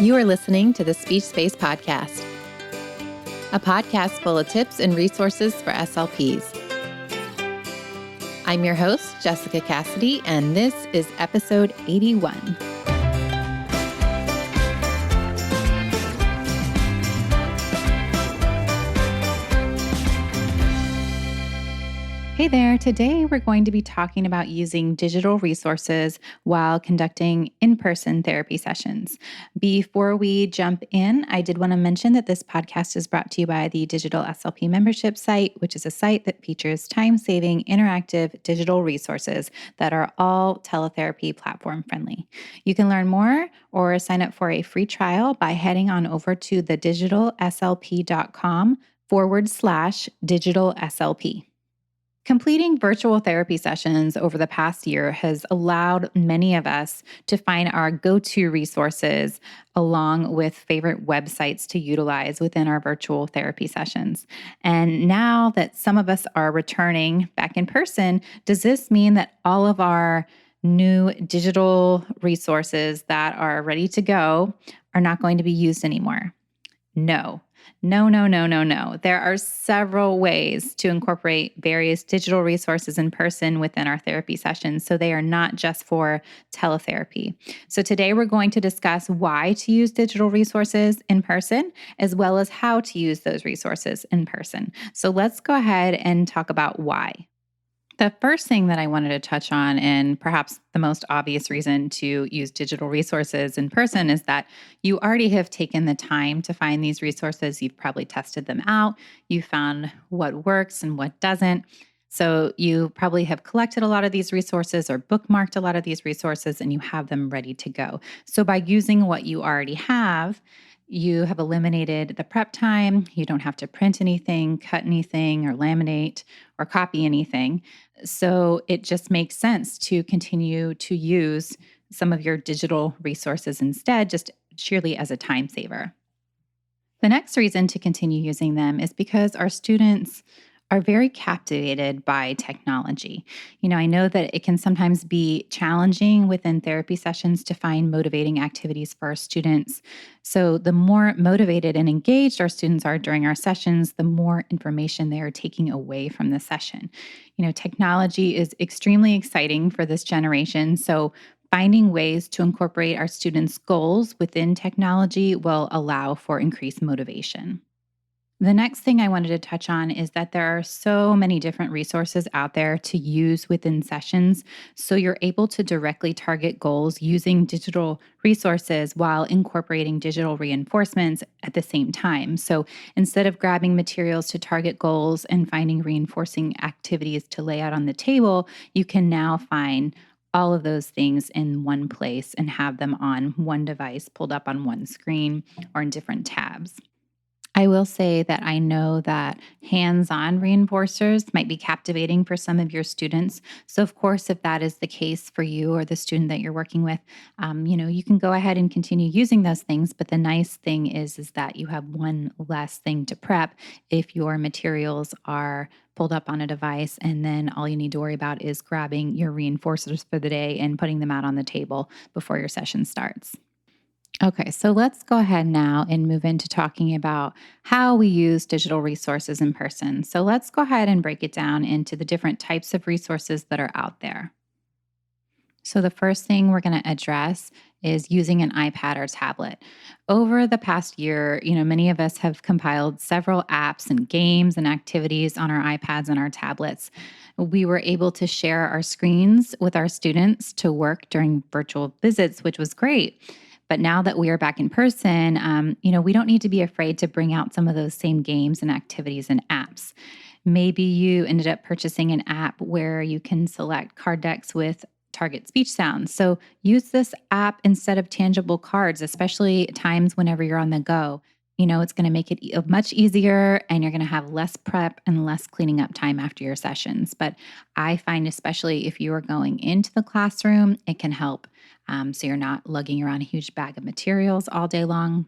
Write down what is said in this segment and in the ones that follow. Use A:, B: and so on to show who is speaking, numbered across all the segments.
A: You are listening to the Speech Space Podcast, a podcast full of tips and resources for SLPs. I'm your host, Jessica Cassidy, and this is episode 81. Hey there, today we're going to be talking about using digital resources while conducting in-person therapy sessions. Before we jump in, I did want to mention that this podcast is brought to you by the Digital SLP Membership site, which is a site that features time-saving, interactive digital resources that are all teletherapy platform friendly. You can learn more or sign up for a free trial by heading on over to thedigitalslp.com/digitalslp. Completing virtual therapy sessions over the past year has allowed many of us to find our go-to resources along with favorite websites to utilize within our virtual therapy sessions. And now that some of us are returning back in person, does this mean that all of our new digital resources that are ready to go are not going to be used anymore? No. There are several ways to incorporate various digital resources in person within our therapy sessions, so they are not just for teletherapy. So today we're going to discuss why to use digital resources in person, as well as how to use those resources in person. So let's go ahead and talk about why. The first thing that I wanted to touch on, and perhaps the most obvious reason to use digital resources in person, is that you already have taken the time to find these resources. You've probably tested them out. You found what works and what doesn't. So you probably have collected a lot of these resources or bookmarked a lot of these resources, and you have them ready to go. So by using what you already have, you have eliminated the prep time. You don't have to print anything, cut anything, or laminate or copy anything. So it just makes sense to continue to use some of your digital resources instead, just sheerly as a time saver. The next reason to continue using them is because our students are very captivated by technology. I know that it can sometimes be challenging within therapy sessions to find motivating activities for our students. So the more motivated and engaged our students are during our sessions, the more information they are taking away from the session. Technology is extremely exciting for this generation. So finding ways to incorporate our students' goals within technology will allow for increased motivation. The next thing I wanted to touch on is that there are so many different resources out there to use within sessions. So you're able to directly target goals using digital resources while incorporating digital reinforcements at the same time. So instead of grabbing materials to target goals and finding reinforcing activities to lay out on the table, you can now find all of those things in one place and have them on one device pulled up on one screen or in different tabs. I will say that I know that hands-on reinforcers might be captivating for some of your students. So, of course, if that is the case for you or the student that you're working with, you can go ahead and continue using those things. But the nice thing is that you have one less thing to prep if your materials are pulled up on a device, and then all you need to worry about is grabbing your reinforcers for the day and putting them out on the table before your session starts. Okay, so let's go ahead now and move into talking about how we use digital resources in person. So let's go ahead and break it down into the different types of resources that are out there. So the first thing we're going to address is using an iPad or tablet. Over the past year, many of us have compiled several apps and games and activities on our iPads and our tablets. We were able to share our screens with our students to work during virtual visits, which was great. But now that we are back in person, we don't need to be afraid to bring out some of those same games and activities and apps. Maybe you ended up purchasing an app where you can select card decks with target speech sounds. So use this app instead of tangible cards, especially times whenever you're on the go. It's going to make it much easier, and you're going to have less prep and less cleaning up time after your sessions. But I find, especially if you are going into the classroom, it can help. So you're not lugging around a huge bag of materials all day long.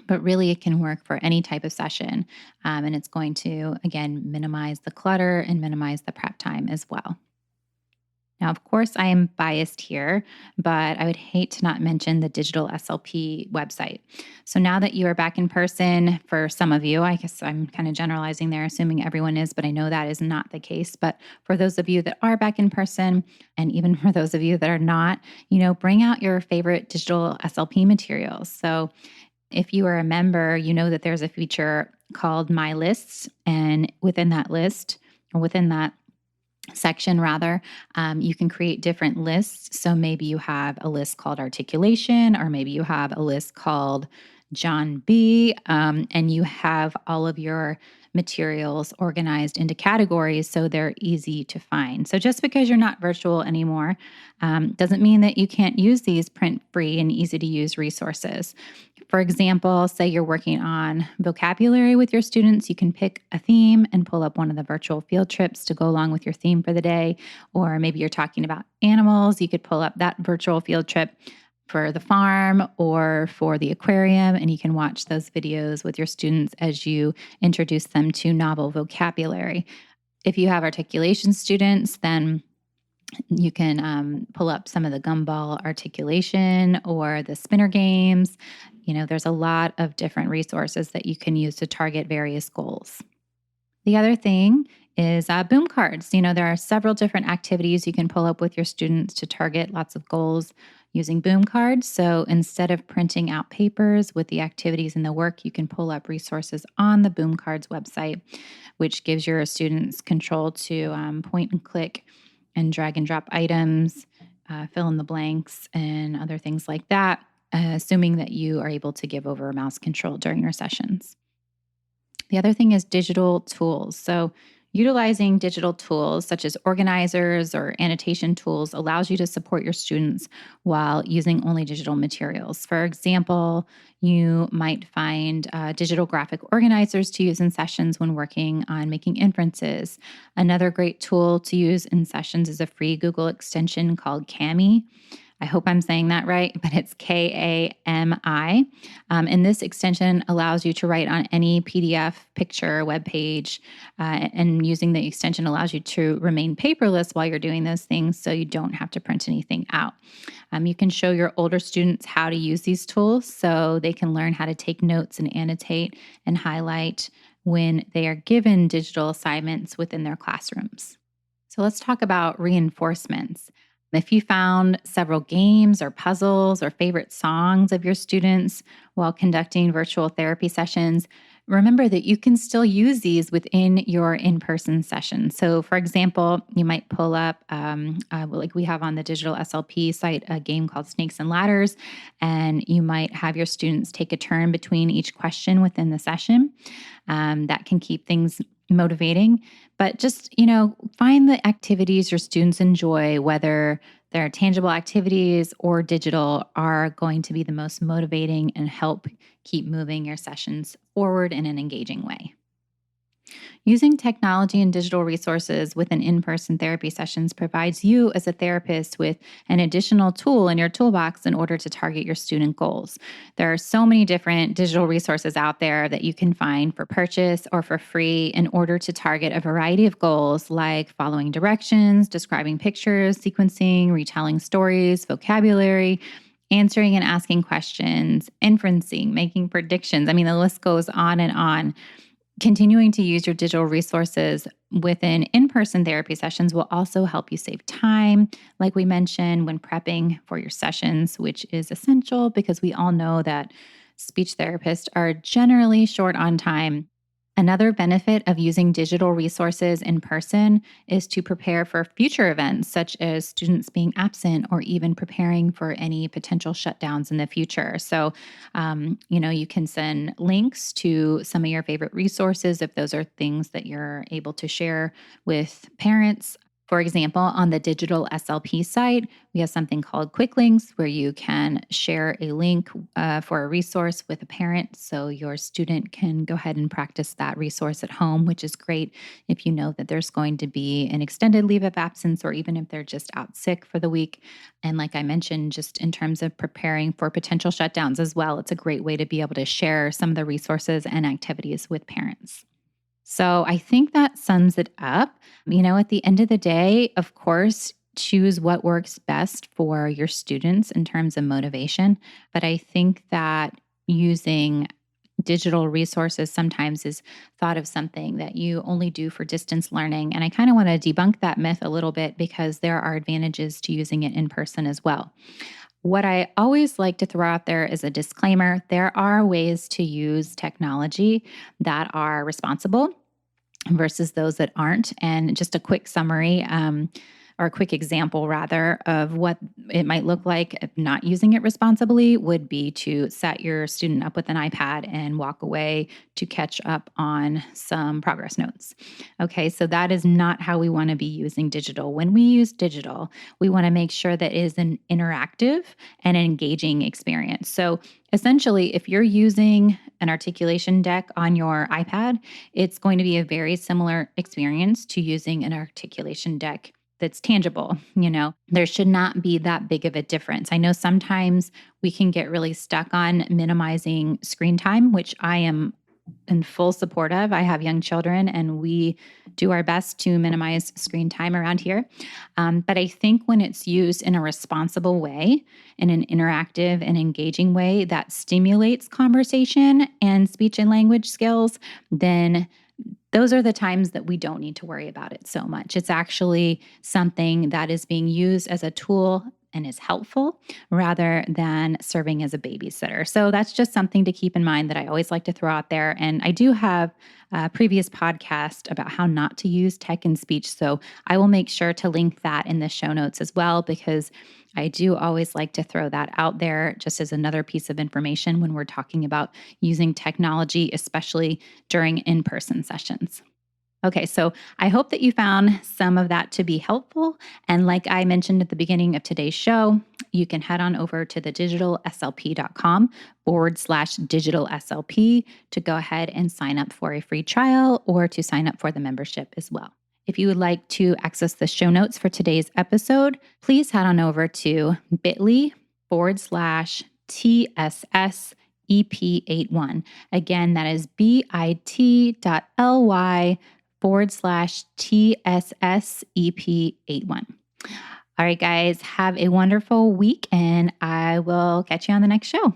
A: But really, it can work for any type of session. And it's going to, again, minimize the clutter and minimize the prep time as well. Now, of course, I am biased here, but I would hate to not mention the digital SLP website. So now that you are back in person, for some of you, I guess I'm kind of generalizing there, assuming everyone is, but I know that is not the case. But for those of you that are back in person, and even for those of you that are not, bring out your favorite digital SLP materials. So if you are a member, you know that there's a feature called My Lists. And within that list, or within that section rather, you can create different lists. So maybe you have a list called articulation, or maybe you have a list called John B, and you have all of your materials organized into categories so they're easy to find. So just because you're not virtual anymore doesn't mean that you can't use these print free and easy to use resources. For example, say you're working on vocabulary with your students, you can pick a theme and pull up one of the virtual field trips to go along with your theme for the day. Or maybe you're talking about animals, you could pull up that virtual field trip for the farm or for the aquarium, and you can watch those videos with your students as you introduce them to novel vocabulary. If you have articulation students, then you can pull up some of the gumball articulation or the spinner games. There's a lot of different resources that you can use to target various goals. The other thing is boom cards. There are several different activities you can pull up with your students to target lots of goals using boom cards. So instead of printing out papers with the activities and the work, you can pull up resources on the boom cards website, which gives your students control to point and click and drag and drop items, fill in the blanks, and other things like that, assuming that you are able to give over mouse control during your sessions. The other thing is digital tools. So, utilizing digital tools such as organizers or annotation tools allows you to support your students while using only digital materials. For example, you might find digital graphic organizers to use in sessions when working on making inferences. Another great tool to use in sessions is a free Google extension called Kami. I hope I'm saying that right, but it's Kami. And this extension allows you to write on any PDF, picture, web page, and using the extension allows you to remain paperless while you're doing those things so you don't have to print anything out. You can show your older students how to use these tools so they can learn how to take notes and annotate and highlight when they are given digital assignments within their classrooms. So let's talk about reinforcements. If you found several games or puzzles or favorite songs of your students while conducting virtual therapy sessions, remember that you can still use these within your in person session. So, for example, you might pull up, like we have on the digital SLP site, a game called Snakes and Ladders, and you might have your students take a turn between each question within the session. That can keep things motivating. But just, find the activities your students enjoy, whether they're tangible activities or digital, are going to be the most motivating and help keep moving your sessions forward in an engaging way. Using technology and digital resources within in person therapy sessions provides you as a therapist with an additional tool in your toolbox in order to target your student goals. There are so many different digital resources out there that you can find for purchase or for free in order to target a variety of goals like following directions, describing pictures, sequencing, retelling stories, vocabulary, answering and asking questions, inferencing, making predictions. I mean, the list goes on and on. Continuing to use your digital resources within in person therapy sessions will also help you save time, like we mentioned, when prepping for your sessions, which is essential because we all know that speech therapists are generally short on time. Another benefit of using digital resources in person is to prepare for future events, such as students being absent or even preparing for any potential shutdowns in the future. So, you can send links to some of your favorite resources if those are things that you're able to share with parents. For example, on the digital SLP site, we have something called Quick Links where you can share a link for a resource with a parent so your student can go ahead and practice that resource at home, which is great if you know that there's going to be an extended leave of absence or even if they're just out sick for the week. And like I mentioned, just in terms of preparing for potential shutdowns as well, it's a great way to be able to share some of the resources and activities with parents. So I think that sums it up. At the end of the day, of course, choose what works best for your students in terms of motivation. But I think that using digital resources sometimes is thought of something that you only do for distance learning. And I kind of want to debunk that myth a little bit because there are advantages to using it in person as well. What I always like to throw out there is a disclaimer: there are ways to use technology that are responsible versus those that aren't. And just a quick summary, or a quick example rather, of what it might look like if not using it responsibly would be to set your student up with an iPad and walk away to catch up on some progress notes. Okay, so that is not how we want to be using digital. When we use digital, we want to make sure that it is an interactive and engaging experience. So essentially, if you're using an articulation deck on your iPad, it's going to be a very similar experience to using an articulation deck that's tangible. There should not be that big of a difference. I know sometimes we can get really stuck on minimizing screen time, which I am in full support of. I have young children and we do our best to minimize screen time around here. But I think when it's used in a responsible way, in an interactive and engaging way that stimulates conversation and speech and language skills, then those are the times that we don't need to worry about it so much. It's actually something that is being used as a tool and is helpful rather than serving as a babysitter. So that's just something to keep in mind that I always like to throw out there. And I do have a previous podcast about how not to use tech in speech. So I will make sure to link that in the show notes as well, because I do always like to throw that out there just as another piece of information when we're talking about using technology, especially during in-person sessions. Okay, so I hope that you found some of that to be helpful. And like I mentioned at the beginning of today's show, you can head on over to thedigitalslp.com/digital SLP to go ahead and sign up for a free trial or to sign up for the membership as well. If you would like to access the show notes for today's episode, please head on over to bit.ly/TSS EP81. Again, that is bit.ly/TSSEP81. All right, guys, have a wonderful week, and I will catch you on the next show.